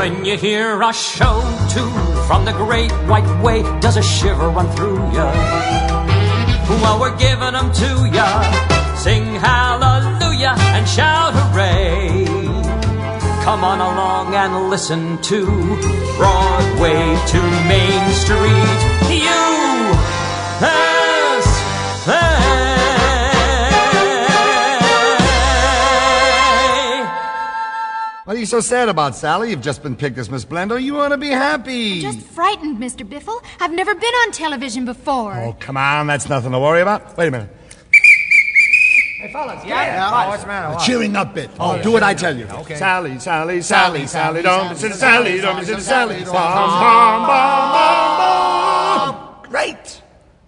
When you hear a show tune from the great white way, does a shiver run through ya? Well, we're giving them to ya. Sing hallelujah and shout hooray. Come on along and listen to Broadway to Main Street. USA. What are you so sad about, Sally? You've just been picked as Miss Blender. You ought to be happy. I'm just frightened, Mr. Biffle. I've never been on television before. Oh, come on. That's nothing to worry about. Wait a minute. Hey, fellas. What's the matter? Cheering up bit. Oh, do what I tell you. Okay. Sally, Sally, Sally, Sally, don't be silly, Sally, don't be silly, Sally. Bum, bum, bum, bum, bum. Great.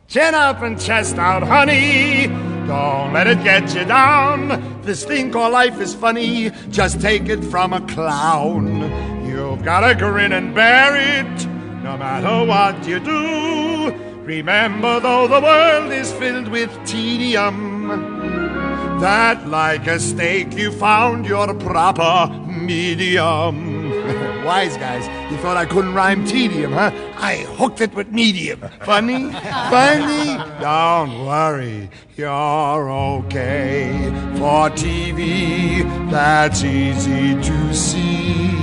Chin up and chest out, honey. Don't let it get you down. This thing called life is funny. Just take it from a clown. You've got to grin and bear it, no matter what you do. Remember, though, the world is filled with tedium, that like a steak you found your proper medium. Wise guys, you thought I couldn't rhyme tedium, huh? I hooked it with medium. Funny? Funny? Don't worry, you're okay. For TV, that's easy to see.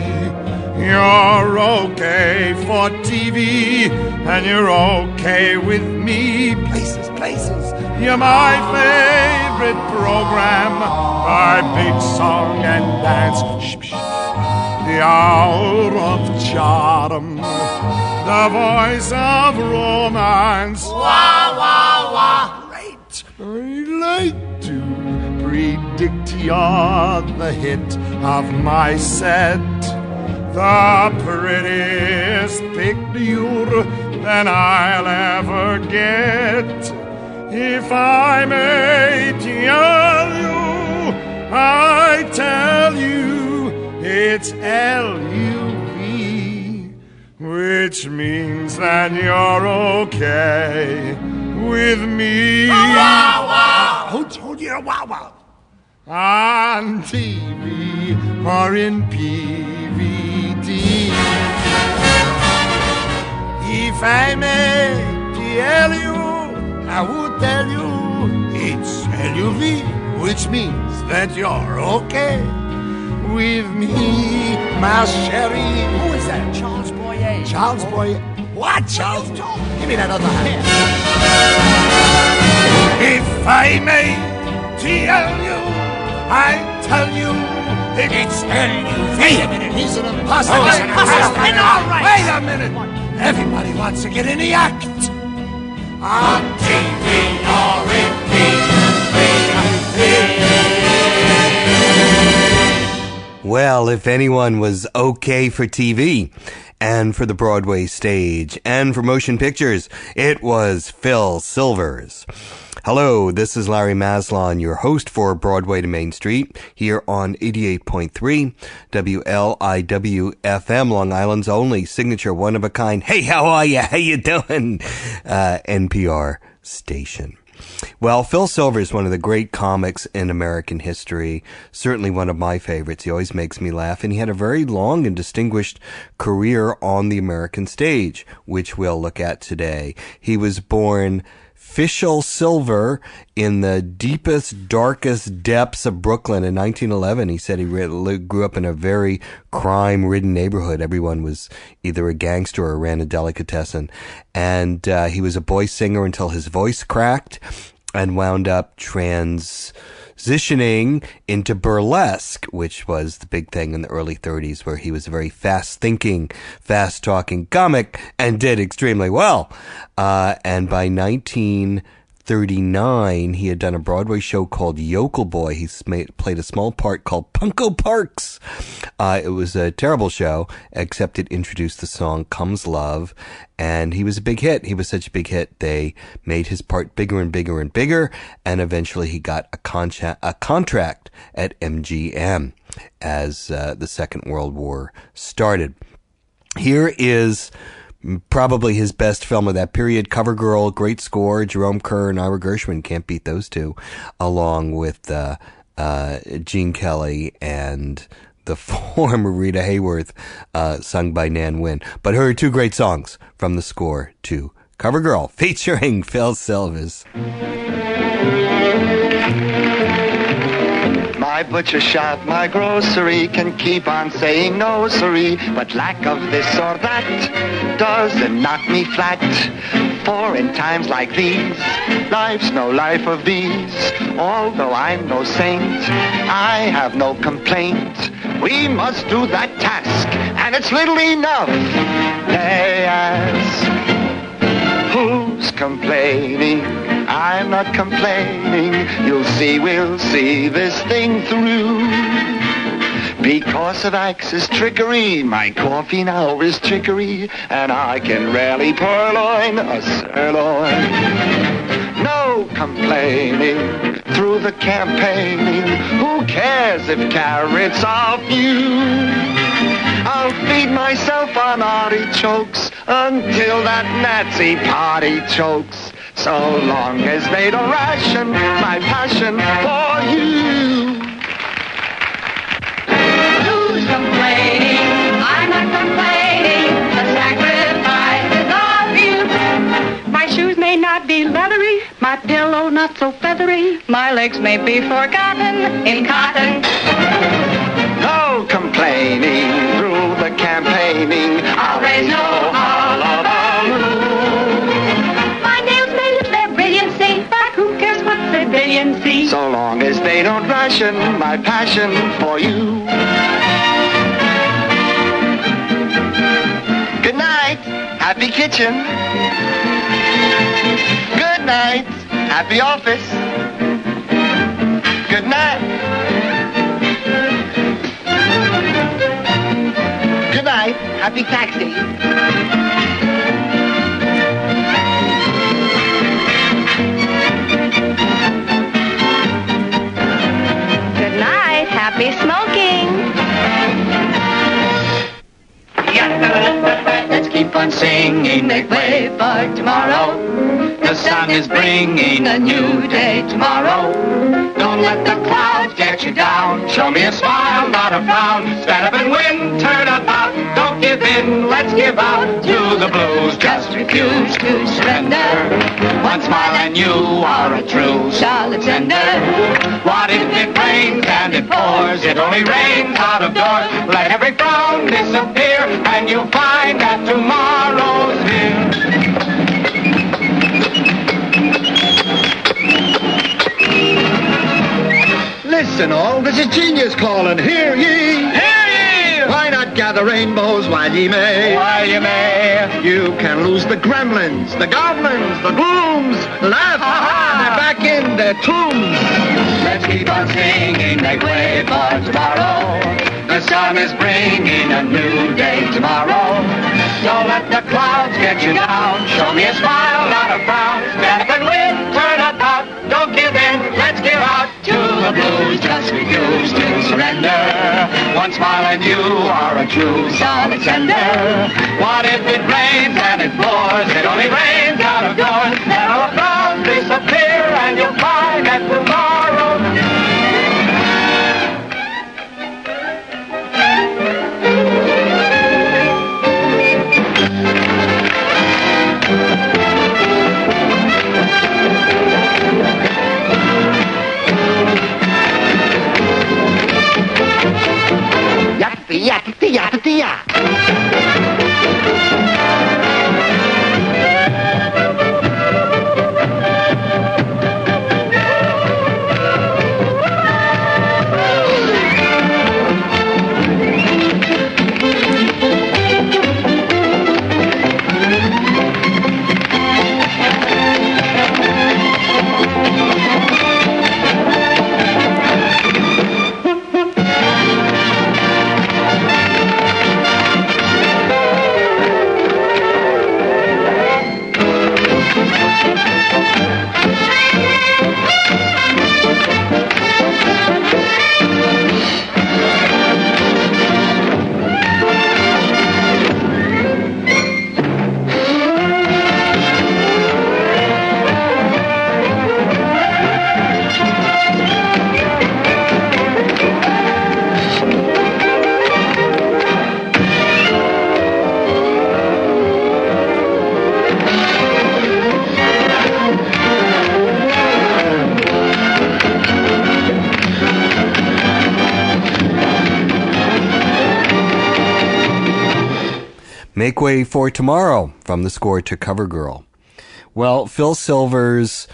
You're okay for TV, and you're okay with me. Places, places. You're my favorite program. My big song and dance. Shh, shh. The hour of charm, the voice of romance. Wah, wah, wah. Great. I'd like to predict you're the hit of my set. The prettiest picture that I'll ever get. If I may tell you, I tell you, it's L-U-V, which means that you're okay with me. Wow, wow. Who told you to wow, wow? On TV or in PVD. If I may tell you, I would tell you, it's L-U-V, which means that you're okay with me, my Sherry. Who is that? Charles Boyer. Charles Boyer. What, Charles? Give me that other hand. If I may tell you, I tell you, it's L-U-V. Wait a minute, he's an imposter. Oh, he's an imposter. Wait a minute. Everybody wants to get in the act. On TV or in Well, if anyone was okay for TV and for the Broadway stage and for motion pictures, it was Phil Silvers. Hello, this is Larry Maslon, your host for Broadway to Main Street, here on 88.3 WLIW-FM, Long Island's only signature one-of-a-kind, hey, how are ya, how you doing, NPR station. Well, Phil Silvers, one of the great comics in American history, certainly one of my favorites. He always makes me laugh, and he had a very long and distinguished career on the American stage, which we'll look at today. He was born Fishel Silver in the deepest, darkest depths of Brooklyn in 1911. He said he grew up in a very crime-ridden neighborhood. Everyone was either a gangster or ran a delicatessen. And he was a boy singer until his voice cracked and wound up transitioning into burlesque, which was the big thing in the early 30s, where he was a very fast-thinking, fast-talking comic and did extremely well. And by 1939, he had done a Broadway show called Yokel Boy. He played a small part called Punko Parks. It was a terrible show, except it introduced the song Comes Love, and he was a big hit. He was such a big hit, they made his part bigger and bigger and bigger, and eventually he got a contract at MGM as the Second World War started. Here is probably his best film of that period, Covergirl, great score, Jerome Kerr and Ira Gershwin, can't beat those two, along with Gene Kelly and the former Rita Hayworth, sung by Nan Wynn. But here are two great songs from the score to Cover Girl, featuring Phil Silvers. My butcher shop, my grocery can keep on saying no, siree, but lack of this or that doesn't knock me flat. For in times like these, life's no life of these. Although I'm no saint, I have no complaint. We must do that task, and it's little enough. They ask, who's complaining? I'm not complaining. You'll see, we'll see this thing through. Because of Axe's trickery, my coffee now is chicory, and I can rarely purloin a sirloin. No complaining through the campaigning. Who cares if carrots are few? I'll feed myself on artichokes until that Nazi party chokes. So long as they don't ration my passion for you. Who's complaining? I'm not complaining. The sacrifice is of you. My shoes may not be leathery, my pillow not so feathery. My legs may be forgotten in cotton. No complaining through the campaigning. I'll raise no hullabaloo. My nails may lose their brilliancy, but who cares what their brilliancy? So long as they don't ration my passion for you. Good night, happy kitchen. Good night, happy office. Good night. Good night, happy taxi. Good night, happy smoking. Let's keep on singing, make way for tomorrow. The sun is bringing a new day tomorrow. Don't let the clouds get you down. Show me a smile, not a frown. Stand up and win, turn about. Don't give in, let's give out to the blues. Just refuse to surrender. One smile and you are a true solid sender. What if it rains and it pours? It only rains out of doors. Let every frown disappear and you'll find that tomorrow's here. Listen all, this is genius calling. Hear ye! Hear ye! Why not gather rainbows while ye may? While ye may. You can lose the gremlins, the goblins, the glooms. Laugh, ha-ha, they're back in their tombs. Let's keep on singing, make way for tomorrow. The sun is bringing a new day tomorrow. Don't let the clouds get you down. Show me a smile, not a frown. Stand up and win, turn about. Don't give in, let's give out to the blues. Just refuse to surrender. One smile and you are a true solid sender. What if it rains and it pours? It only rains out of doors. Let all the clouds disappear and you'll find that tomorrow. Yakety-yakety-yakety-yak. Make Way for Tomorrow from the score to CoverGirl. Well, Phil Silvers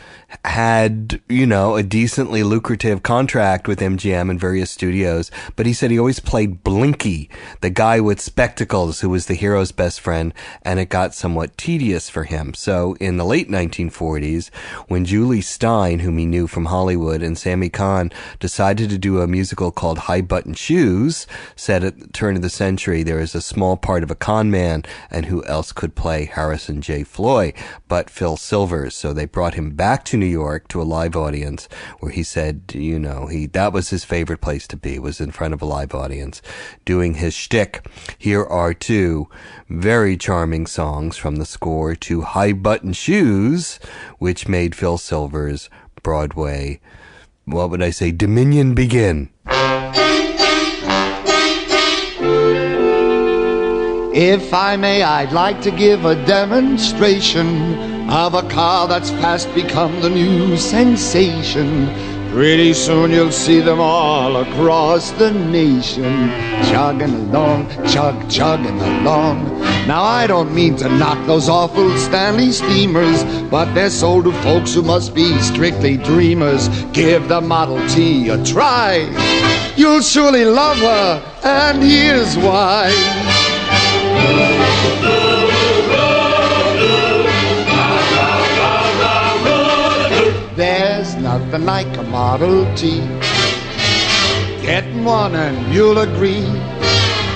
had, a decently lucrative contract with MGM and various studios, but he said he always played Blinky, the guy with spectacles who was the hero's best friend, and it got somewhat tedious for him. So in the late 1940s, when Julie Stein, whom he knew from Hollywood, and Sammy Cahn decided to do a musical called High Button Shoes, said at the turn of the century there is a small part of a con man, and who else could play Harrison J. Floyd but Phil Silvers? So they brought him back to New York to a live audience where he said, that was his favorite place to be, was in front of a live audience doing his shtick. Here are two very charming songs from the score to High Button Shoes, which made Phil Silvers' Broadway, Dominion begin. If I may, I'd like to give a demonstration of a car that's fast become the new sensation. Pretty soon you'll see them all across the nation, chugging along, chugging along. Now I don't mean to knock those awful Stanley steamers, but they're sold to folks who must be strictly dreamers. Give the Model T a try, you'll surely love her, and here's why. There's nothing like a Model T. Getting one and you'll agree.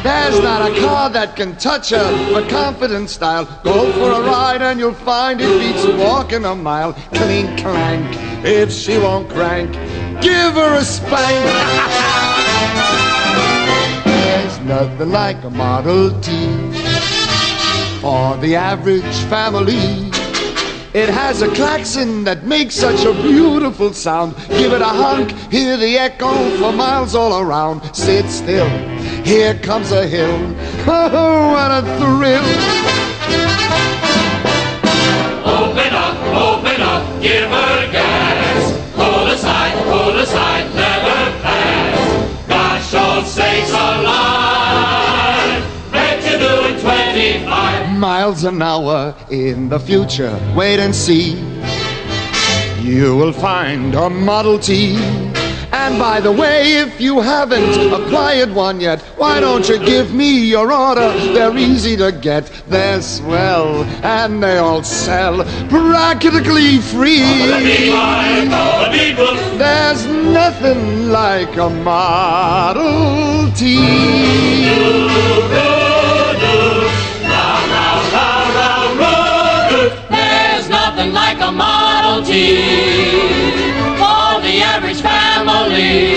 There's not a car that can touch her for confident style. Go for a ride and you'll find it beats walking a mile. Clink clank, if she won't crank, give her a spank. There's nothing like a Model T for the average family. It has a klaxon that makes such a beautiful sound. Give it a honk, hear the echo for miles all around. Sit still, here comes a hill. Oh, what a thrill. Open up, give her gas. Pull aside, let her pass. Gosh, all sakes alive, bet you're doing 25 miles an hour in the future. Wait and see. You will find a Model T. And by the way, if you haven't acquired one yet, why don't you give me your order? They're easy to get, they're swell, and they all sell practically free. There's nothing like a Model T. There's nothing like a Model T for the average family.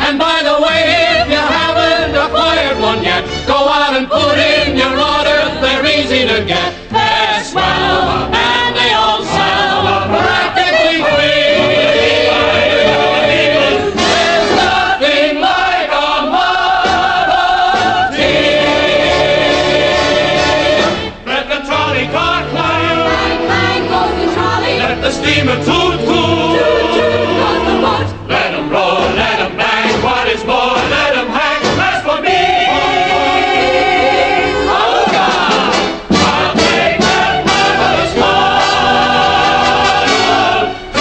And by the way, if you haven't acquired one yet, go out and put in your order. They're easy to get, they're swell, and they all sell practically free. There's nothing like a Model T. Let the trolley car climb, clang, goes the trolley. Let the steamer toot, toot, toot, toot, goes the boat. Let 'em roll, let 'em bang, what is more, let 'em hang, as for me, oh God, I'll take that marvelous Model T.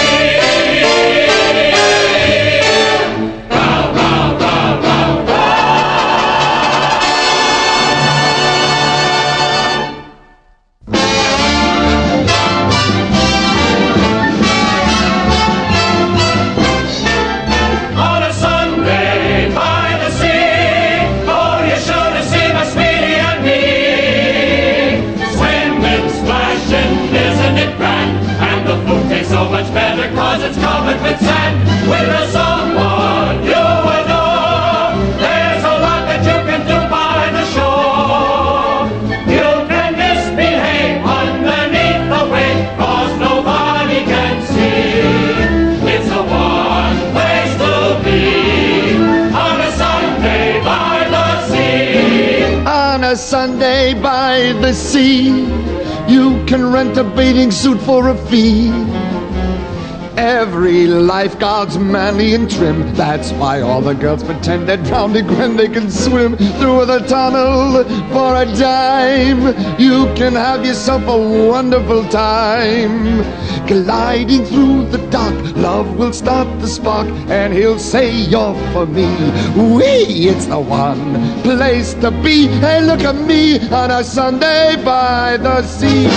Row, row, row, row, on a Sunday by the sea, oh, you should have seen my sweetie and me. Swimming, splashing, isn't it grand? And the food tastes so much better 'cause it's covered with sand. With someone you adore, there's a lot that you can do by the shore. You can misbehave underneath the wave 'cause nobody can see. It's the one place to be on a Sunday by the sea. On a Sunday by the sea, you can rent a bathing suit for a fee. Every lifeguard's manly and trim. That's why all the girls pretend they're drowning when they can swim through the tunnel for a dime. You can have yourself a wonderful time. Gliding through the dark, love will start the spark, and he'll say you're for me. Wee, it's the one place to be. Hey, look at me on a Sunday by the sea.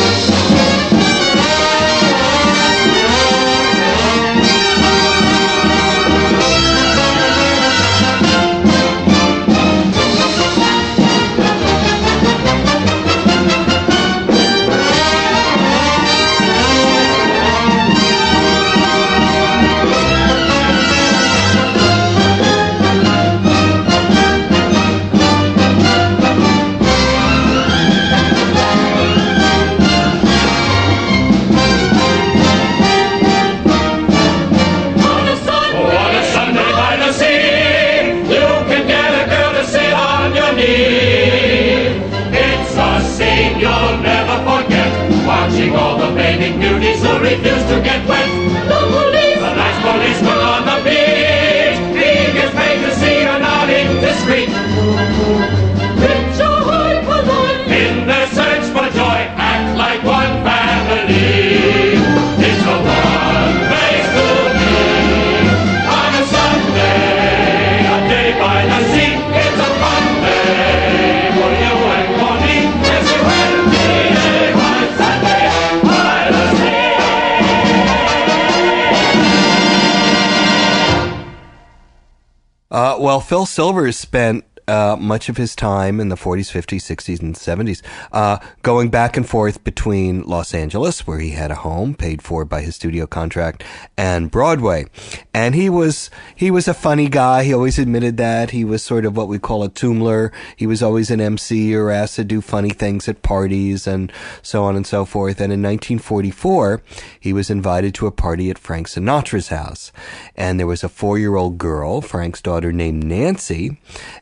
All the bathing beauties who refuse to get wet. The police, the nice policeman on the beach. He gets paid to see you're not indiscreet. Rich or high polite, in their search for joy, act like one family. It's the one place to be. On a Sunday, a day by the sea. It's a fun day for you and for me. Yes, you and me. One Sunday. Well, Phil Silvers spent much of his time in the 40s, 50s, 60s, and 70s going back and forth between Los Angeles, where he had a home paid for by his studio contract, and Broadway. And he was a funny guy. He always admitted that. He was sort of what we call a toomler. He was always an MC or asked to do funny things at parties and so on and so forth. And in 1944, he was invited to a party at Frank Sinatra's house. And there was a 4-year-old girl, Frank's daughter, named Nancy.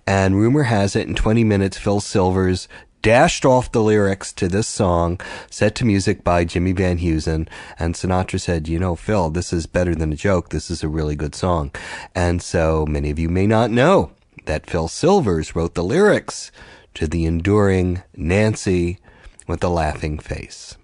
And rumor has it, in 20 minutes, Phil Silvers dashed off the lyrics to this song, set to music by Jimmy Van Heusen, and Sinatra said, you know, Phil, this is better than a joke. This is a really good song. And so many of you may not know that Phil Silvers wrote the lyrics to the enduring Nancy with a Laughing Face.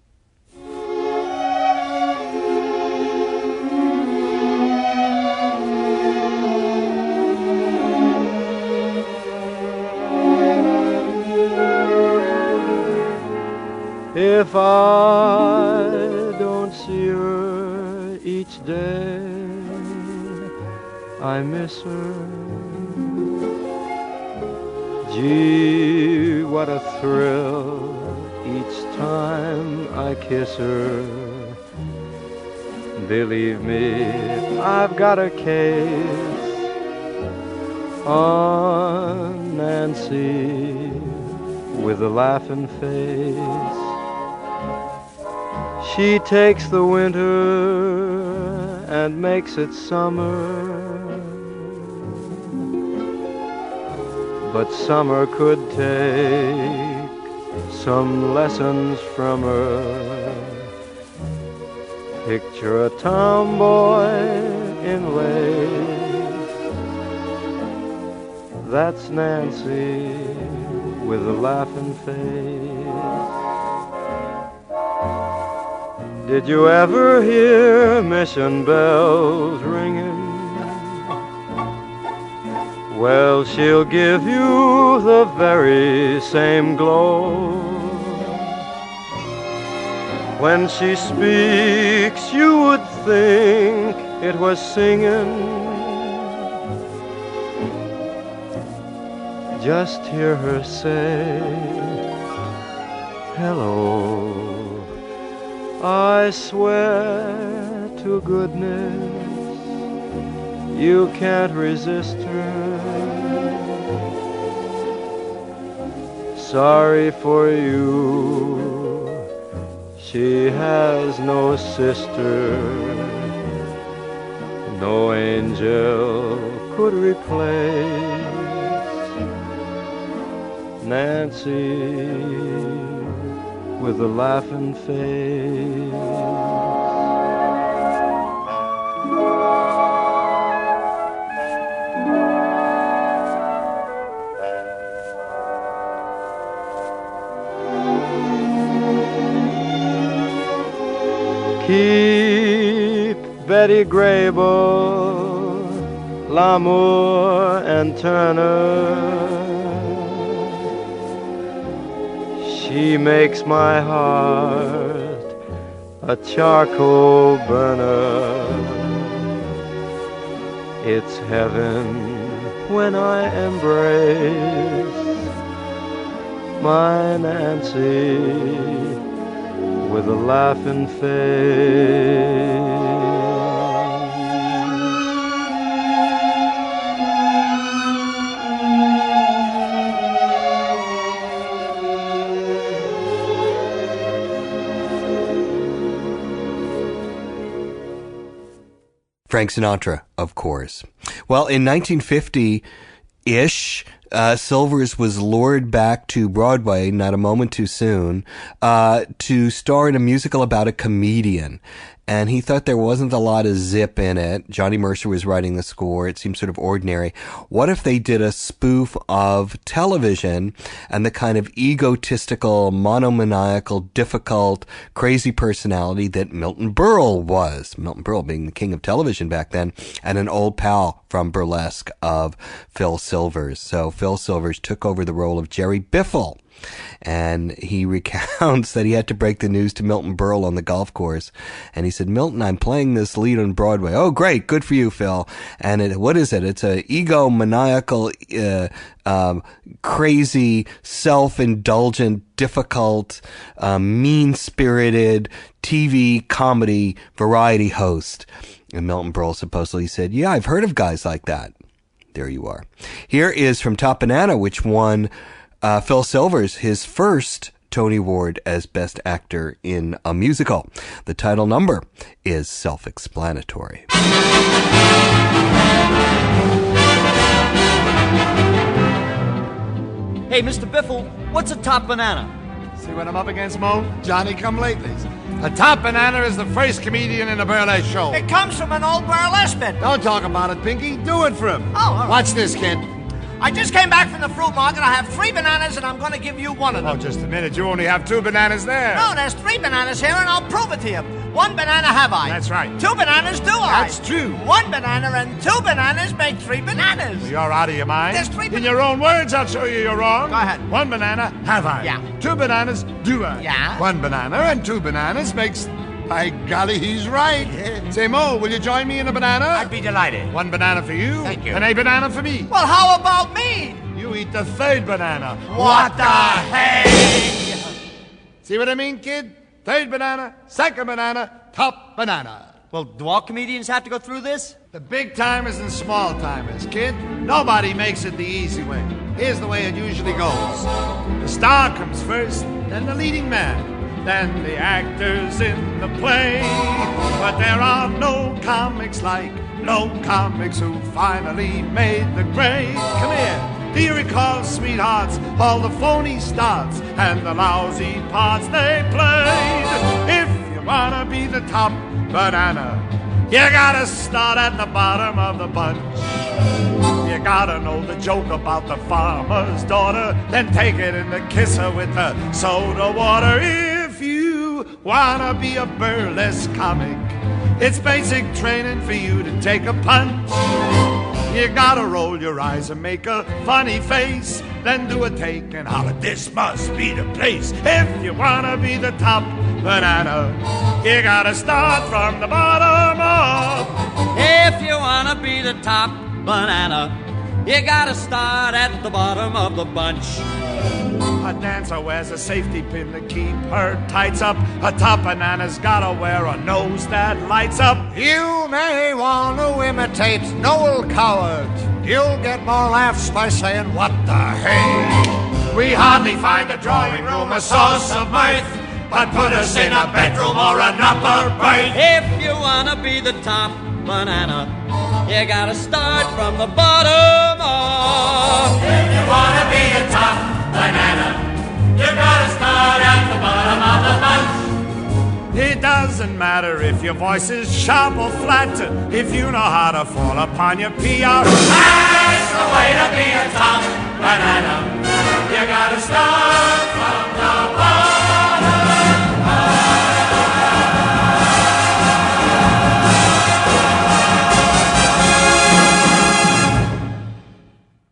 If I don't see her each day, I miss her. Gee, what a thrill each time I kiss her. Believe me, I've got a case on Nancy with a laughing face. She takes the winter and makes it summer, but summer could take some lessons from her. Picture a tomboy in lace, that's Nancy with a laughing face. Did you ever hear mission bells ringing? Well, she'll give you the very same glow. When she speaks, you would think it was singing. Just hear her say, hello. I swear to goodness, you can't resist her. Sorry for you, she has no sister. No angel could replace Nancy with a laughing face. Betty Grable, Lamour, and Turner. She makes my heart a charcoal burner. It's heaven when I embrace my Nancy with a laughing face. Frank Sinatra, of course. Well, in 1950-ish, Silvers was lured back to Broadway, not a moment too soon, to star in a musical about a comedian. And he thought there wasn't a lot of zip in it. Johnny Mercer was writing the score. It seemed sort of ordinary. What if they did a spoof of television and the kind of egotistical, monomaniacal, difficult, crazy personality that Milton Berle was? Milton Berle being the king of television back then, and an old pal from burlesque of Phil Silvers. So Phil Silvers took over the role of Jerry Biffle. And he recounts that he had to break the news to Milton Berle on the golf course. And he said, Milton, I'm playing this lead on Broadway. Oh, great. Good for you, Phil. And what is it? It's a egomaniacal, crazy, self-indulgent, difficult, mean-spirited TV comedy variety host. And Milton Berle supposedly said, yeah, I've heard of guys like that. There you are. Here is from Top Banana, which won Phil Silvers his first Tony Award as Best Actor in a Musical. The title number is self-explanatory. Hey, Mr. Biffle, what's a top banana? See what I'm up against, Mo? Johnny come latelys. A top banana is the first comedian in a burlesque show. It comes from an old burlesque bit. Don't talk about it, Pinky. Do it for him. Oh, all right. Watch this, kid. I just came back from the fruit market. I have 3 bananas, and I'm going to give you one of them. Oh, just a minute. You only have 2 bananas there. No, there's 3 bananas here, and I'll prove it to you. 1 banana have I. That's right. 2 bananas do I. That's true. 1 banana and 2 bananas make 3 bananas. You're out of your mind. There's 3 In your own words, I'll show you you're wrong. Go ahead. 1 banana have I. Yeah. 2 bananas do I. Yeah. 1 banana and 2 bananas makes... By golly, he's right. Say, Mo, will you join me in a banana? I'd be delighted. 1 banana for you. Thank you. And a banana for me. Well, how about me? You eat the 3rd banana. What the heck? See what I mean, kid? 3rd banana, 2nd banana, top banana. Well, do all comedians have to go through this? The big timers and small timers, kid. Nobody makes it the easy way. Here's the way it usually goes. The star comes first, then the leading man. Then the actors in the play. But there are no comics like no comics who finally made the grade. Come here. Do you recall, sweethearts, all the phony starts and the lousy parts they played? If you wanna be the top banana, you gotta start at the bottom of the bunch. You gotta know the joke about the farmer's daughter, then take it and kiss her with the soda water. If you wanna be a burlesque comic, it's basic training for you to take a punch. You gotta roll your eyes and make a funny face, then do a take and holler, this must be the place. If you wanna be the top banana, you gotta start from the bottom up. If you wanna be the top banana, you gotta start at the bottom of the bunch. A dancer wears a safety pin to keep her tights up. A top banana's gotta wear a nose that lights up. You may want to imitate Noel Coward. You'll get more laughs by saying, what the hey? We hardly find a drawing room a source of mirth, but put us in a bedroom or an upper berth. If you wanna be the top banana, you gotta start from the bottom up. If you wanna be a top banana, you gotta start at the bottom of the bunch. It doesn't matter if your voice is sharp or flat, if you know how to fall upon your PR. That's the way to be a top banana. You gotta start from the bottom up.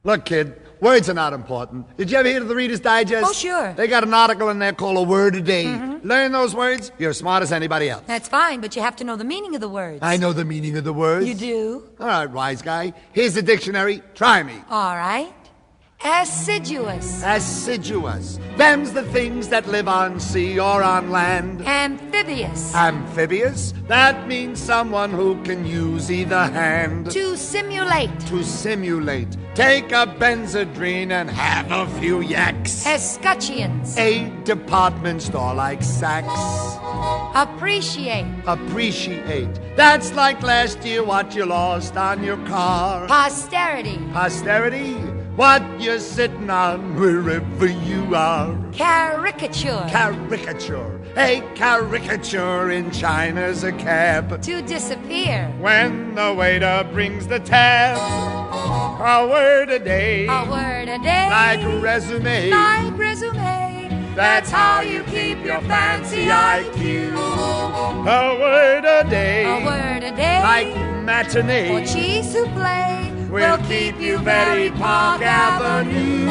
Look, kid, words are not important. Did you ever hear of the Reader's Digest? Oh, sure. They got an article in there called A Word a Day. Learn those words, you're as smart as anybody else. That's fine, but you have to know the meaning of the words. I know the meaning of the words. You do? All right, wise guy. Here's the dictionary. Try me. All right. Assiduous. Assiduous. Them's the things that live on sea or on land. Amphibious. Amphibious. That means someone who can use either hand. To simulate. To simulate. Take a Benzedrine and have a few yaks. Escutcheons. A department store like Saks. Appreciate. Appreciate. That's like last year what you lost on your car. Posterity. Posterity. What you're sitting on wherever you are. Caricature. Caricature. A caricature in China's a cab. To disappear. When the waiter brings the tab. A word a day. A word a day. Like resume. Like resume. That's how you keep your fancy IQ. A word a day. A word a day. Like matinee. Or cheese souffle. We'll keep you very Park Avenue.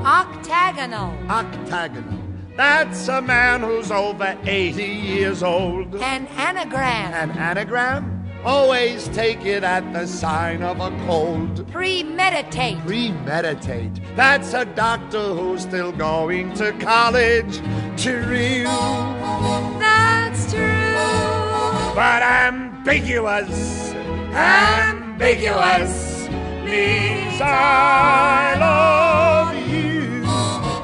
Octagonal. Octagonal. That's a man who's over 80 years old. An anagram. An anagram? Always take it at the sign of a cold. Premeditate. Premeditate. That's a doctor who's still going to college. True. That's true. But ambiguous. Ambiguous means I love you.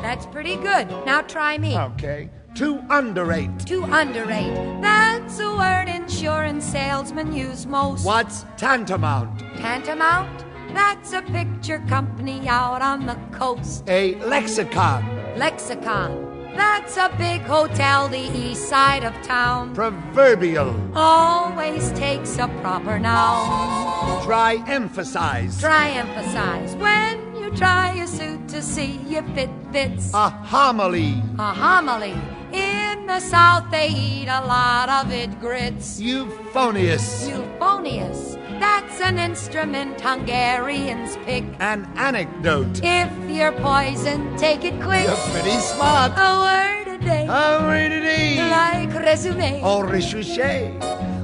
That's pretty good. Now try me. Okay. To underrate. To underrate. That's a word insurance salesmen use most. What's tantamount? Tantamount? That's a picture company out on the coast. A lexicon. Lexicon. That's a big hotel the east side of town. Proverbial. Always takes a proper noun. Try emphasize. Try emphasize. When you try a suit to see if it fits. A homily. A homily. In the South they eat a lot of it grits. Euphonious. Euphonious. That's an instrument Hungarians pick. An anecdote. If you're poisoned, take it quick. You're pretty smart. A word a day. A word a day. Like resume. Or recherche.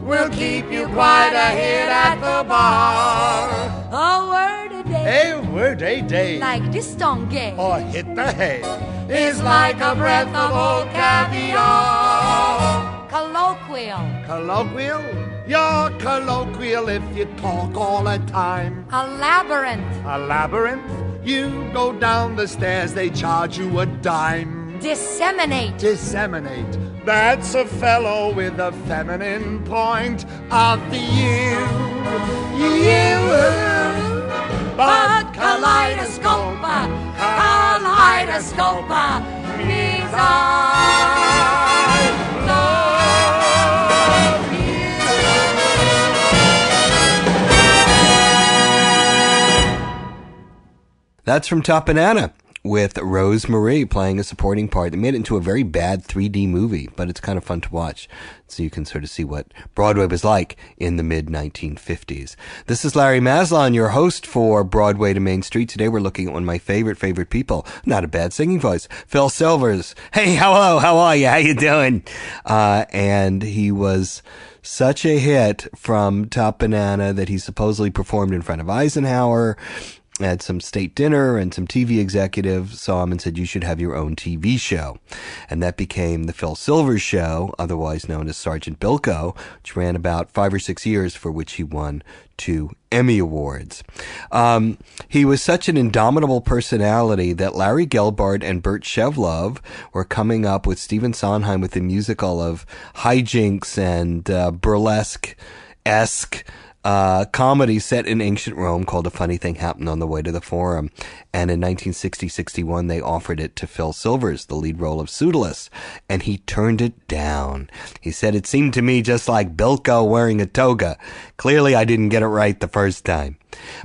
We'll keep you quite a hit at the bar. A word a day. A word a day. Like distingue. Or hit the hay. Is like a breath of old caviar. Colloquial. Colloquial? You're colloquial if you talk all the time. A labyrinth. A labyrinth? You go down the stairs, they charge you a dime. Disseminate. Disseminate. That's a fellow with a feminine point of view. You. But kaleidoscope means I love you. That's from Top Banana, with Rose Marie playing a supporting part. They made it into a very bad 3D movie, but it's kind of fun to watch, so you can sort of see what Broadway was like in the mid-1950s. This is Larry Maslon, your host for Broadway to Main Street. Today we're looking at one of my favorite people. Not a bad singing voice. Phil Silvers. Hey, hello, how are you? How you doing? And he was such a hit from Top Banana that he supposedly performed in front of Eisenhower at some state dinner, and some TV executive saw him and said, you should have your own TV show. And that became the Phil Silvers Show, otherwise known as Sergeant Bilko, which ran about 5 or 6 years, for which he won 2 Emmy Awards. He was such an indomitable personality that Larry Gelbart and Burt Shevlov were coming up with Stephen Sondheim with a musical of hijinks and burlesque-esque comedy set in ancient Rome called A Funny Thing Happened on the Way to the Forum. And in 1960-61, they offered it to Phil Silvers, the lead role of Pseudolus, and he turned it down. He said, it seemed to me just like Bilko wearing a toga. Clearly, I didn't get it right the first time.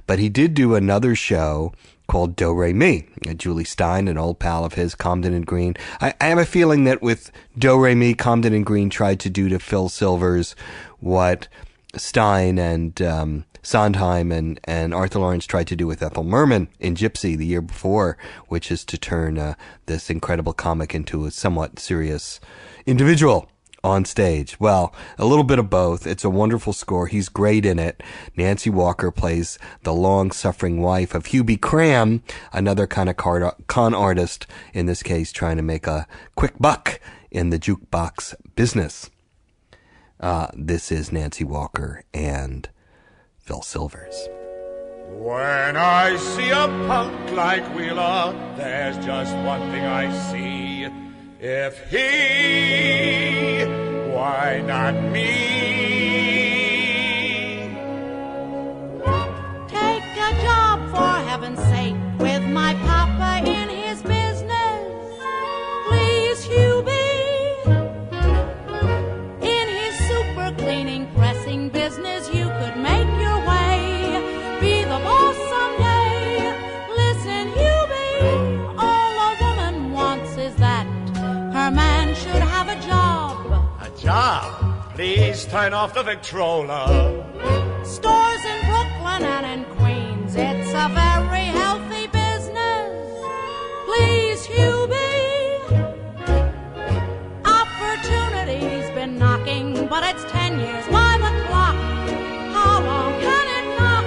But he did do another show called Do Re Mi. Julie Stein, an old pal of his, Comden and Green. I have a feeling that with Do Re Mi, Comden and Green tried to do to Phil Silvers what Stein and Sondheim and Arthur Lawrence tried to do with Ethel Merman in Gypsy the year before, which is to turn this incredible comic into a somewhat serious individual on stage. Well, a little bit of both. It's a wonderful score. He's great in it. Nancy Walker plays the long-suffering wife of Hubie Cram, another kind of con artist, in this case trying to make a quick buck in the jukebox business. This is Nancy Walker and Phil Silvers. When I see a punk like Wheeler, there's just one thing I see. If he, why not me? Take a job, for heaven's sake, with my papa in his business. Please, Hubie. In his super cleaning, pressing business, you could make your way. Be the boss someday. Listen, Hubie, all a woman wants is that her man should have a job. A job? Please turn off the Victrola. Stores in Brooklyn and in Queens, it's a very healthy business. Please, Hubie. Opportunity's been knocking, but it's 10 years by the clock. How long can it knock?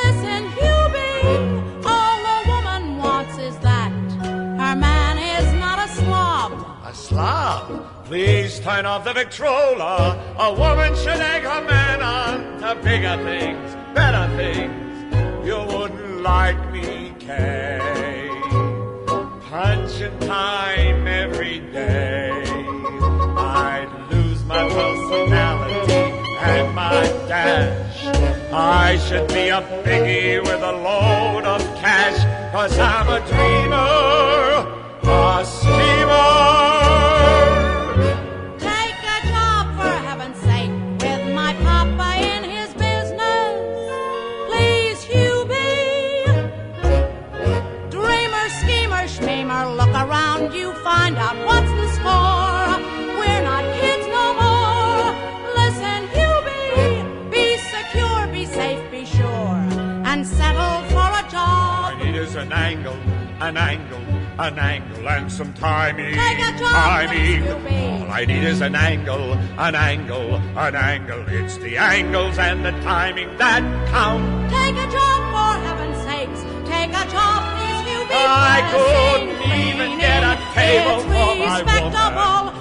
Listen, Hubie, all a woman wants is that her man is not a slob. A slob? Please turn off the Victrola. A woman should egg her man on to bigger things, better things. You wouldn't like me, Kay. Punching time every day. I'd lose my personality and my dash. I should be a biggie with a load of cash, 'cause I'm a dreamer, a schemer. Around you, find out what's the score. We're not kids no more. Listen, Hubie, be secure, be safe, be sure, and settle for a job. All I need is an angle, and some timing. Take a job, please, Hubie. All I need is an angle. It's the angles and the timing that count. Take a job, for heaven's sakes. Take a job, please. I couldn't even get a table for my woman.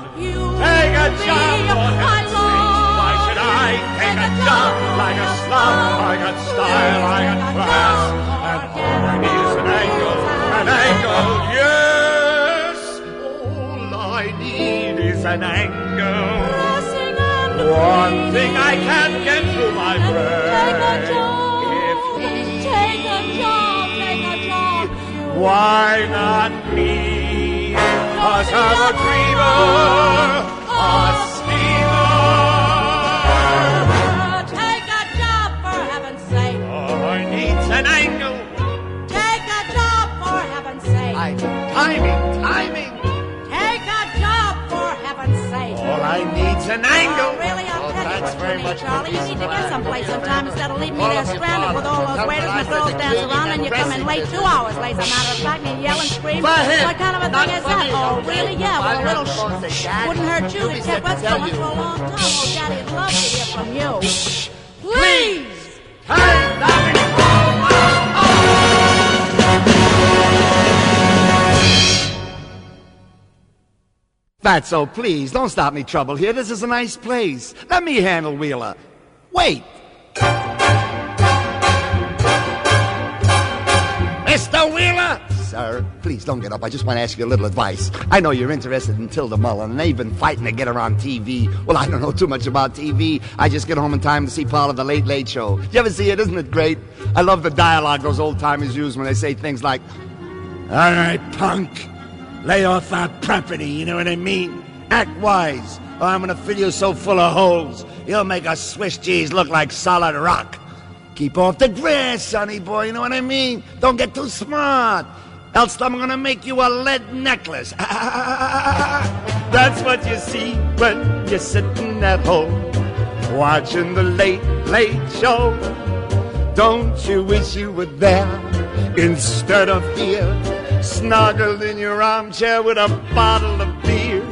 Take a job for heaven's sake. Why should I take a job like a slob? I got style, I got class, and all I need is an angle, yes. All I need is an angle. One thing I can't get through my brain. Why not me? 'Cause I'm a dreamer, a schemer. Take a job, for heaven's sake. All I need's an angle. Take a job, for heaven's sake. Timing. Take a job, for heaven's sake. All I need's an angle. Really, I'll tell you what you need, Charlie. You need to get someplace sometime instead of leaving me there stranded with all those waiters and the girls dance around and you come in late 2 hours late, as a matter of fact, and you yell and scream. What kind of a thing is that? Oh, really? Yeah, well, a little shh wouldn't hurt you. It kept us going for a long time. Oh, Daddy'd love to hear from you. Please! Turn the Fatso, please, don't stop me trouble here. This is a nice place. Let me handle Wheeler. Wait. Mr. Wheeler! Sir, please don't get up. I just want to ask you a little advice. I know you're interested in Tilda Mullen, and they've been fighting to get her on TV. Well, I don't know too much about TV. I just get home in time to see part of the Late Late Show. You ever see it? Isn't it great? I love the dialogue those old-timers use when they say things like, "All right, punk. Lay off our property, you know what I mean? Act wise, or I'm gonna fill you so full of holes, you'll make a Swiss cheese look like solid rock. Keep off the grass, sonny boy, you know what I mean? Don't get too smart, else I'm gonna make you a lead necklace." That's what you see when you're sitting at home, watching the Late Late Show. Don't you wish you were there instead of here, snuggled in your armchair with a bottle of beer,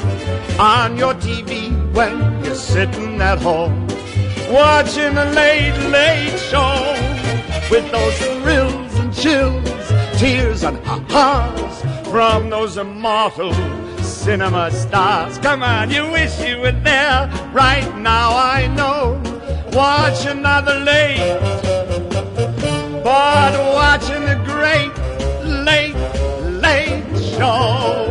on your TV when you're sitting at home, watching the Late Late Show, with those thrills and chills, tears and ha-has from those immortal cinema stars. Come on, you wish you were there right now, I know. Watch another late, but watching the great Late Late Show.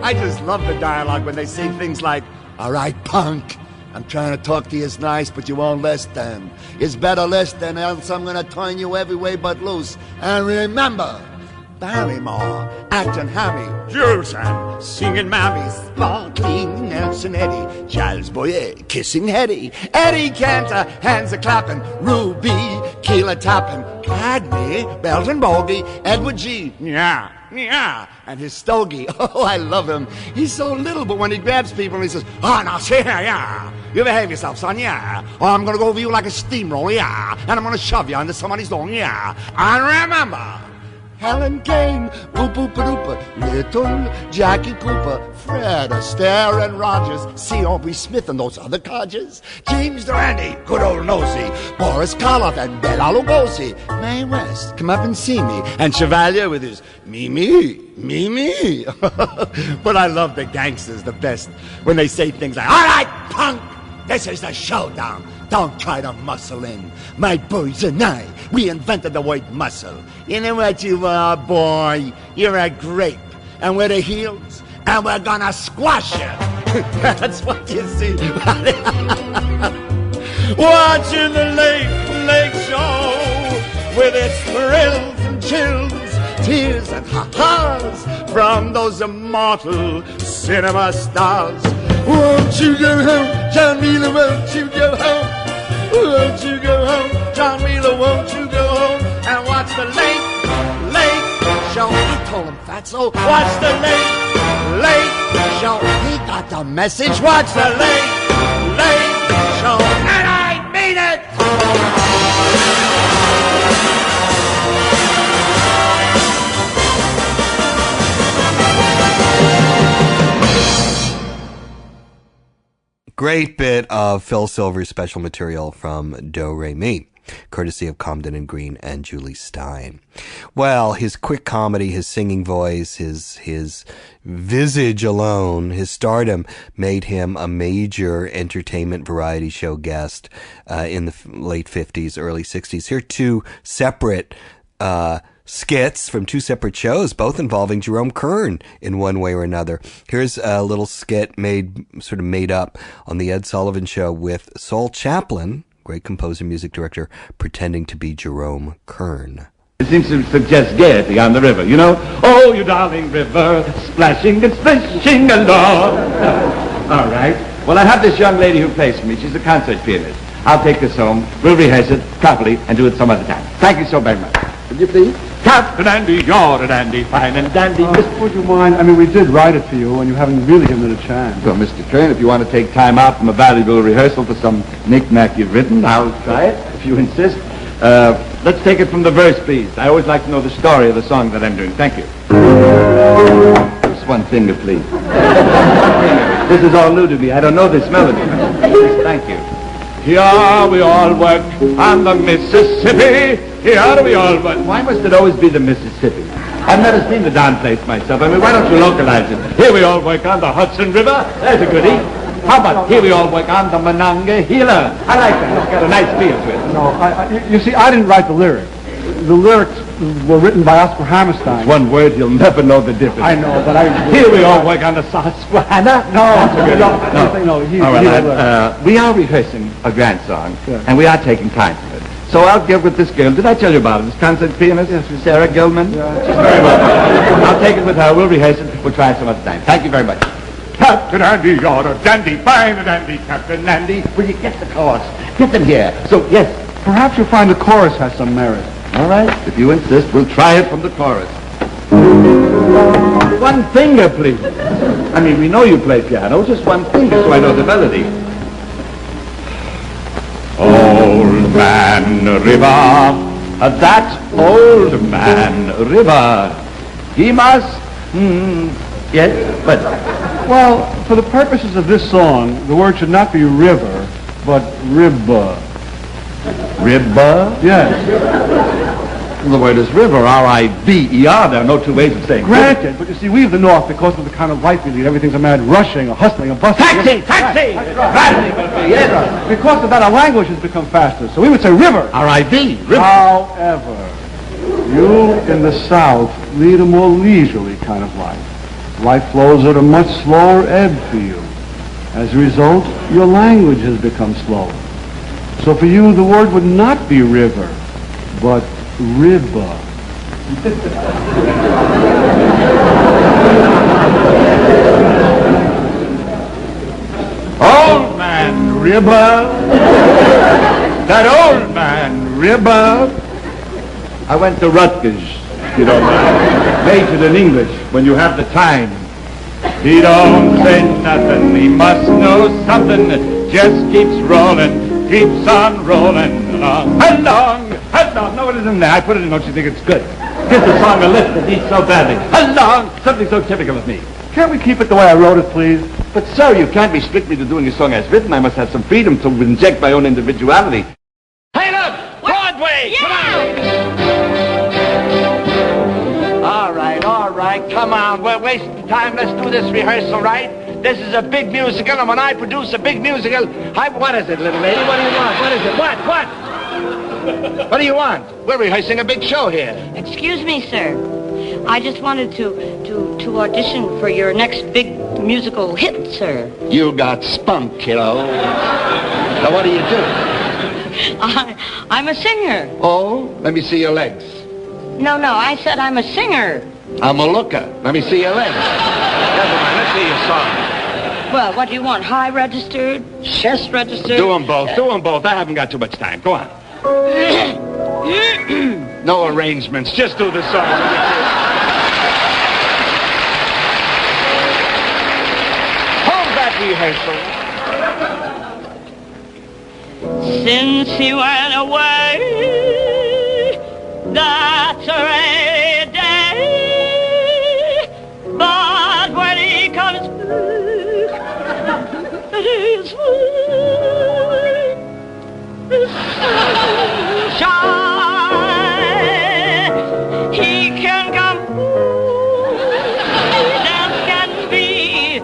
I just love the dialogue when they say things like, all right, punk, I'm trying to talk to you nice, but you won't listen. It's better listen, else I'm gonna turn you every way but loose. And remember, Barrymore, acting hammy, Jules and singing Mammy, sparkling Nelson Eddy, Charles Boyer kissing Hetty, Eddie Cantor, hands a clapping, Ruby, Keela tapping, Cagney, Belton Bogey, Edward G, yeah, and his stogie. Oh, I love him. He's so little, but when he grabs people and he says, oh, now, see here, yeah. You behave yourself, son, yeah. Or I'm going to go over you like a steamroller, yeah. And I'm going to shove you under somebody's lawn, yeah. And remember, Helen Kane, Boop-Boop-a-Doopa, Little Jackie Cooper, Fred Astaire and Rogers, C. Aubrey Smith and those other codgers, James Durante, good old nosy, Boris Karloff and Bela Lugosi, Mae West, come up and see me, and Chevalier with his me. But I love the gangsters the best when they say things like, all right, punk, this is the showdown. Don't try to muscle in. My boys and I, we invented the word muscle. You know what you are, boy? You're a grape. And we're the heels, and we're gonna squash you. That's what you see. Watching the Late Late Show with its thrills and chills, tears and ha-has from those immortal cinema stars. Won't you go home, John Wheeler, won't you go home? Won't you go home, John Wheeler, won't you go home and watch the Late Late Show? He told him, Fatso, watch the Late Late Show. He got the message, watch the Late Late Show. And I mean it! Great bit of Phil Silver's special material from Do Re Mi, courtesy of Comden and Green and Julie Stein. Well, his quick comedy, his singing voice, his visage alone, his stardom made him a major entertainment variety show guest in the late 50s, early 60s. Here are two separate skits from two separate shows, both involving Jerome Kern in one way or another. Here's a little skit made up on the Ed Sullivan Show with Sol Chaplin, great composer, music director, pretending to be Jerome Kern. It seems to suggest gaiety on the river, you know? Oh, you darling river, splashing and splishing along. All right. Well, I have this young lady who plays for me. She's a concert pianist. I'll take this home. We'll rehearse it properly and do it some other time. Thank you so very much. Would you please? Captain Andy, you're a dandy, fine and dandy. Would you mind? I mean, we did write it for you, and you haven't really given it a chance. Well, Mr. Kern, if you want to take time out from a valuable rehearsal for some knick-knack you've written, I'll try it, if you insist. Let's take it from the verse, please. I always like to know the story of the song that I'm doing. Thank you. Just one finger, please. This is all new to me. I don't know this melody. Thank you. Here we all work on the Mississippi. Here we all work. Why must it always be the Mississippi? I've never seen the darn place myself. I mean, why don't you localize it? Here we all work on the Hudson River. There's a goodie. How about here we all work on the Monongahela? I like that. It's got a nice feel to it. No, you see, I didn't write the lyrics. The lyrics were written by Oscar Hammerstein. One word, you'll never know the difference. I know, but Here we all work on the Susquehanna. No. All right, we are rehearsing a grand song, and we are taking time for it. So I'll get with this girl. Did I tell you about it? This concert pianist, Sarah Gilman? Yeah. She's very well. I'll take it with her. We'll rehearse it. We'll try it some other time. Thank you very much. Captain Andy, you're a dandy, fine and dandy, Captain Andy. Will you get the chorus? Get them here. So, yes. Perhaps you'll find the chorus has some merit. All right. If you insist, we'll try it from the chorus. One finger, please. I mean, we know you play piano. Just one finger so I know the melody. All man river, that old man river, he must, yes, but... Well, for the purposes of this song, the word should not be river, but ribba. Ribba? Yes. The word is river, R-I-B-E-R. There are no two ways of saying Granted, but you see, we of the North, because of the kind of life we lead, everything's a mad rushing, a hustling, a bustling. Taxi! Yes. Because of that, our language has become faster. So we would say river. R-I-B, river. However, you in the South lead a more leisurely kind of life. Life flows at a much slower ebb for you. As a result, your language has become slower. So for you, the word would not be river, but ribba. Old man ribba, that old man ribba. I went to Rutgers, you know, majored in English when you have the time. He don't say nothing, he must know something that just keeps rolling, keeps on rolling along. No, it isn't there. I put it in, don't you think it's good? Gives the song a lift that needs so badly. Along, something so typical of me. Can't we keep it the way I wrote it, please? But, sir, you can't be strictly to doing a song as written. I must have some freedom to inject my own individuality. Hey, look! Broadway! Yeah! All right, come on. We're wasting time. Let's do this rehearsal, right? This is a big musical, and when I produce a big musical, what is it, little lady? What do you want? What is it? What? What do you want? We're rehearsing a big show here. Excuse me, sir. I just wanted to audition for your next big musical hit, sir. You got spunk, kiddo. Now, what do you do? I'm a singer. Oh? Let me see your legs. No, I said I'm a singer. I'm a looker. Let me see your legs. Never mind, let's see your song. Well, what do you want? High registered? Chest registered? Do them both. I haven't got too much time. Go on. No arrangements. Just do the song. Hold that rehearsal. Since he went away, that's a rainy day. But when he comes back, it is sunshine. He can come, dance can be.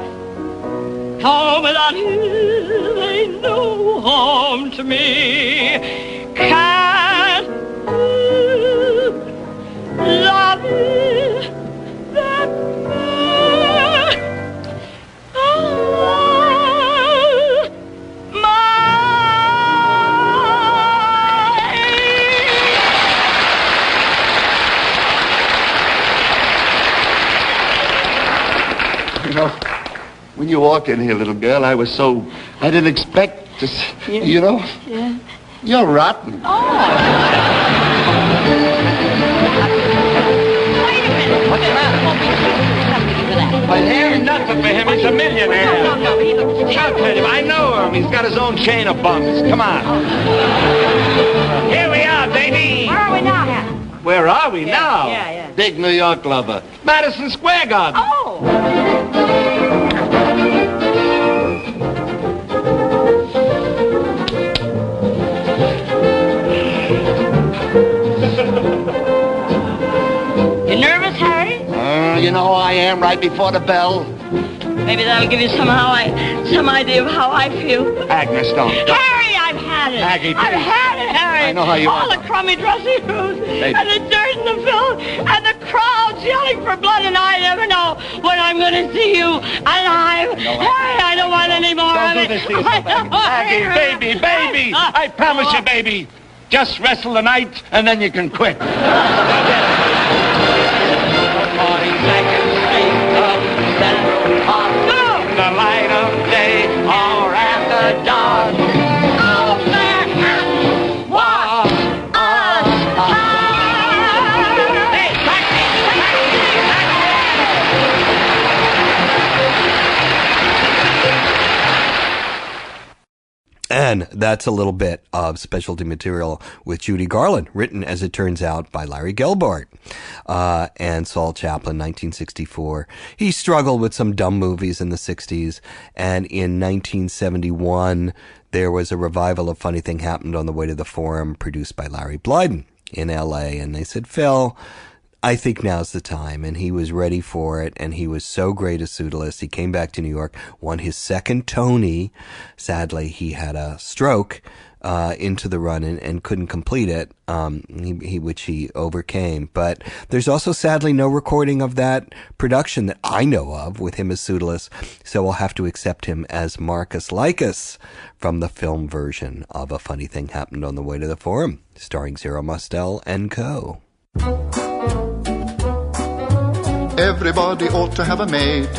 Home without him ain't no home to me. Can't love you that much. You know, when you walked in here, little girl, I didn't expect to, you know? Yeah. You're rotten. Wait a minute. What's the matter? Well, there's nothing for him. He's a millionaire. No, he looks Shout at him. I know him. He's got his own chain of bums. Come on. Here we are, baby. Where are we now, Hannah? Where are we now? Yeah. Big New York lover. Madison Square Garden. Oh! You nervous, Harry? You know how I am right before the bell. Maybe that'll give you some idea of how I feel. Agnes, don't. Harry, I've had it. Maggie, I've please. had it, Harry. I know how you All are. the crummy dressing rooms, Baby. and the dirt in the film, and the crowds yelling for blood, and I never know when I'm going to see you alive. Harry, I don't want any more Don't of do it. this to yourself, Maggie. Maggie, baby. I promise you, baby. Just wrestle the night, and then you can quit. The light of day or after dark. Oh, man. What? Hey, taxi! And that's a little bit of specialty material with Judy Garland, written, as it turns out, by Larry Gelbart and Saul Chaplin, 1964. He struggled with some dumb movies in the 60s, and in 1971, there was a revival of Funny Thing Happened on the Way to the Forum, produced by Larry Blyden in L.A., and they said, Phil, I think now's the time. And he was ready for it, and he was so great a pseudolist. He came back to New York, won his second Tony. Sadly, he had a stroke into the run and couldn't complete it, which he overcame. But there's also, sadly, no recording of that production that I know of with him as pseudolist, so we'll have to accept him as Marcus Lycus from the film version of A Funny Thing Happened on the Way to the Forum, starring Zero Mostel and co. Everybody ought to have a maid.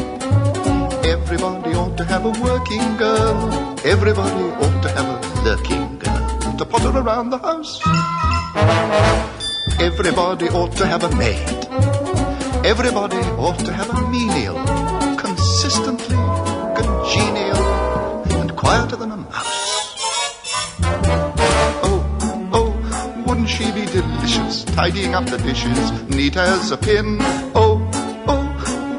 Everybody ought to have a working girl. Everybody ought to have a lurking girl to potter around the house. Everybody ought to have a maid. Everybody ought to have a menial, consistently congenial and quieter than a mouse. Oh, wouldn't she be delicious, tidying up the dishes, neat as a pin?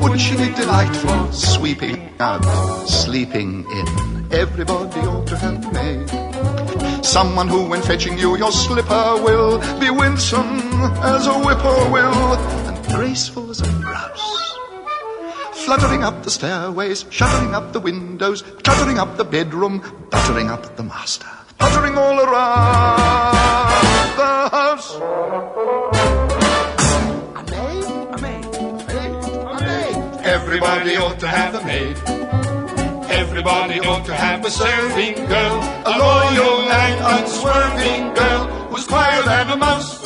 Wouldn't she be delightful, sweeping out, sleeping in? Everybody ought to have a maid. Someone who, when fetching you your slipper, will be winsome as a whippoorwill and graceful as a grouse. Fluttering up the stairways, shuttering up the windows, cluttering up the bedroom, buttering up the master, puttering all around the house. Everybody ought to have a maid. Everybody ought to have a serving girl, a loyal and unswerving girl who's quieter than a mouse.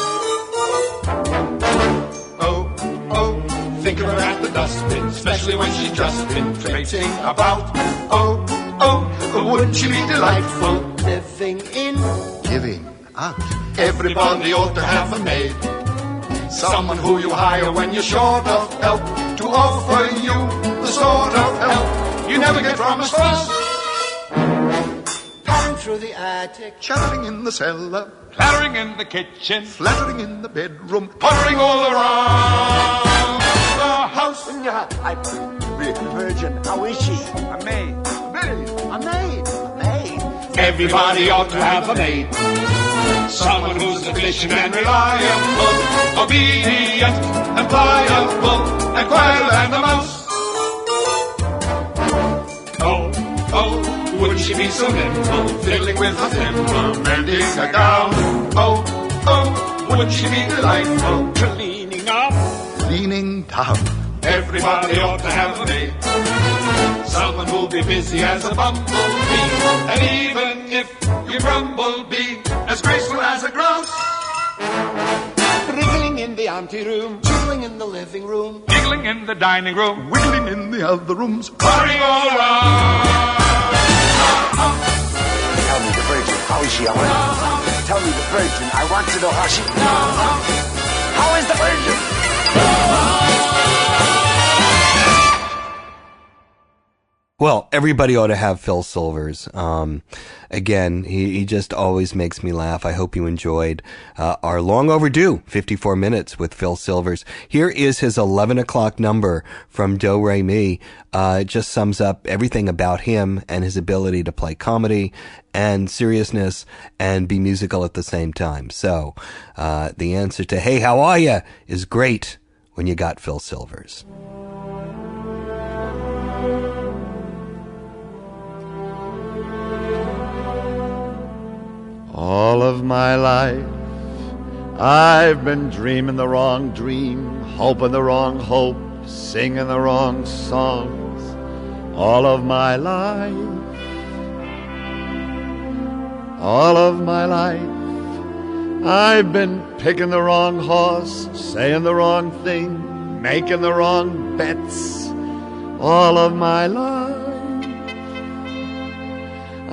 Oh, think of her at the dustbin, especially when she's just been traipsing about. Oh, wouldn't she be delightful? Living in, giving out. Everybody ought to have a maid. Someone who you hire when you're short of help, to offer you the sort of help you never get from a spouse. Pattering through the attic, chattering in the cellar, clattering in the kitchen, flattering in the bedroom, puttering all around the house. I'm a virgin. How is she? A maid. A maid. A maid. Everybody ought to have a maid. Someone who's efficient and reliable, obedient and pliable, and quieter than the mouse. Oh, wouldn't she be so nimble, fiddling with a thimble, mending a gown? Oh, wouldn't she be delightful, leaning up, leaning down? Everybody ought to have a maid. Someone who'll be busy as a bumblebee, and even if you grumble, be as graceful as a grouse. Wriggling in the anteroom, jiggling in the living room, giggling in the dining room, wiggling in the other rooms, puttering all around. Tell me the virgin, how is she? Tell me the virgin, I want to know how she... How is the virgin? Well, everybody ought to have Phil Silvers. Again, he just always makes me laugh. I hope you enjoyed our long overdue 54 minutes with Phil Silvers. Here is his 11 o'clock number from Do Re Mi. It just sums up everything about him and his ability to play comedy and seriousness and be musical at the same time. So the answer to Hey, how are ya is great when you got Phil Silvers. All of my life, I've been dreaming the wrong dream, hoping the wrong hope, singing the wrong songs. All of my life, I've been picking the wrong horse, saying the wrong thing, making the wrong bets. All of my life,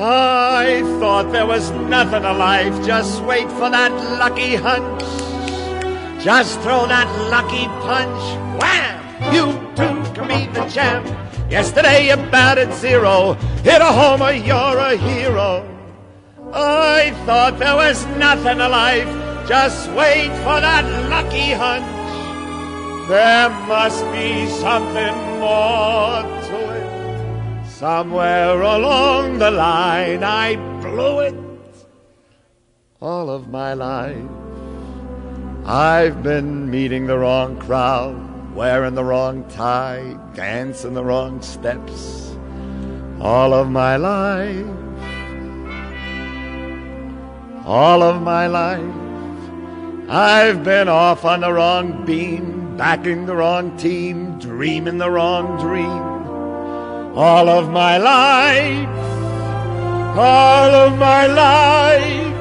I thought there was nothing to life. Just wait for that lucky hunch. Just throw that lucky punch. Wham! You too can be the champ. Yesterday you batted 0. Hit a homer, you're a hero. I thought there was nothing to life. Just wait for that lucky hunch. There must be something more to it. Somewhere along the line I blew it. All of my life I've been meeting the wrong crowd, wearing the wrong tie, dancing the wrong steps. All of my life, all of my life, I've been off on the wrong beam, backing the wrong team, dreaming the wrong dream. All of my life, all of my life,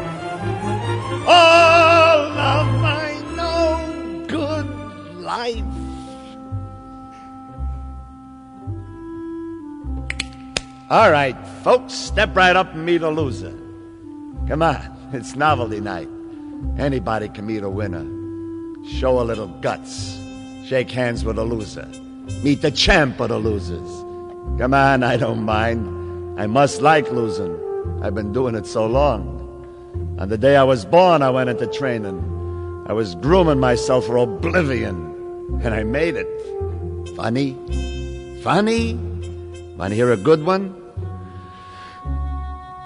all of my no good life. All right, folks, step right up and meet a loser. Come on, it's novelty night. Anybody can meet a winner. Show a little guts. Shake hands with a loser. Meet the champ of the losers. Come on, I don't mind. I must like losing. I've been doing it so long. On the day I was born, I went into training. I was grooming myself for oblivion, and I made it. Funny? Funny? Want to hear a good one?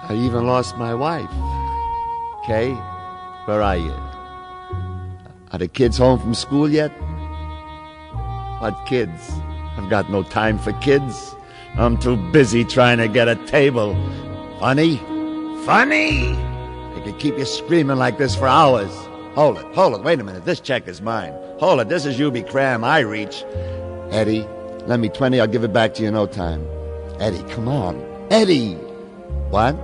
I even lost my wife. Kay, where are you? Are the kids home from school yet? What kids? I've got no time for kids. I'm too busy trying to get a table. Funny? Funny? I could keep you screaming like this for hours. Hold it, wait a minute. This check is mine. Hold it, this is UB Cram. I reach. Eddie, lend me 20, I'll give it back to you in no time. Eddie, come on. Eddie! What?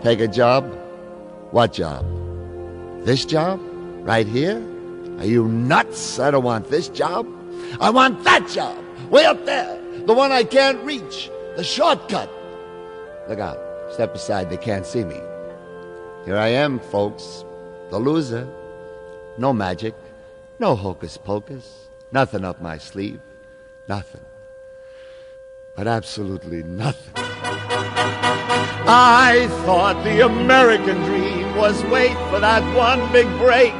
Take a job? What job? This job? Right here? Are you nuts? I don't want this job. I want that job. Way up there. The one I can't reach. The shortcut. Look out. Step aside. They can't see me. Here I am, folks. The loser. No magic. No hocus pocus. Nothing up my sleeve. Nothing. But absolutely nothing. I thought the American dream was wait for that one big break.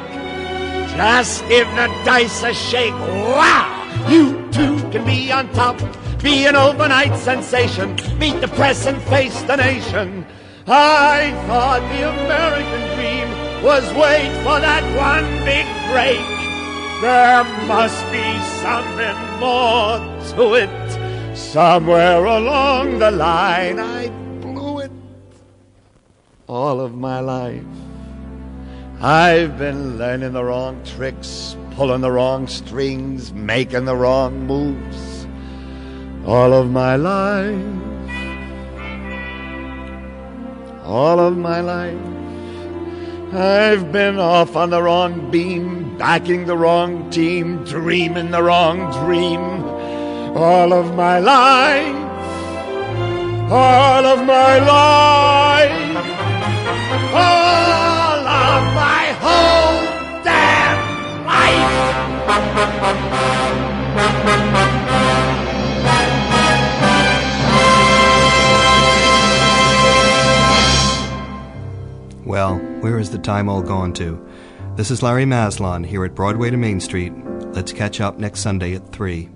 Just give the dice a shake. Wow! You too can be on top. Be an overnight sensation. Meet the press and face the nation. I thought the American dream was wait for that one big break. There must be something more to it. Somewhere along the line I blew it. All of my life I've been learning the wrong tricks, pulling the wrong strings, making the wrong moves. All of my life, all of my life, I've been off on the wrong beam, backing the wrong team, dreaming the wrong dream. All of my life, all of my life, all of my whole damn life. Well, where is the time all gone to? This is Larry Maslon here at Broadway to Main Street. Let's catch up next Sunday at 3.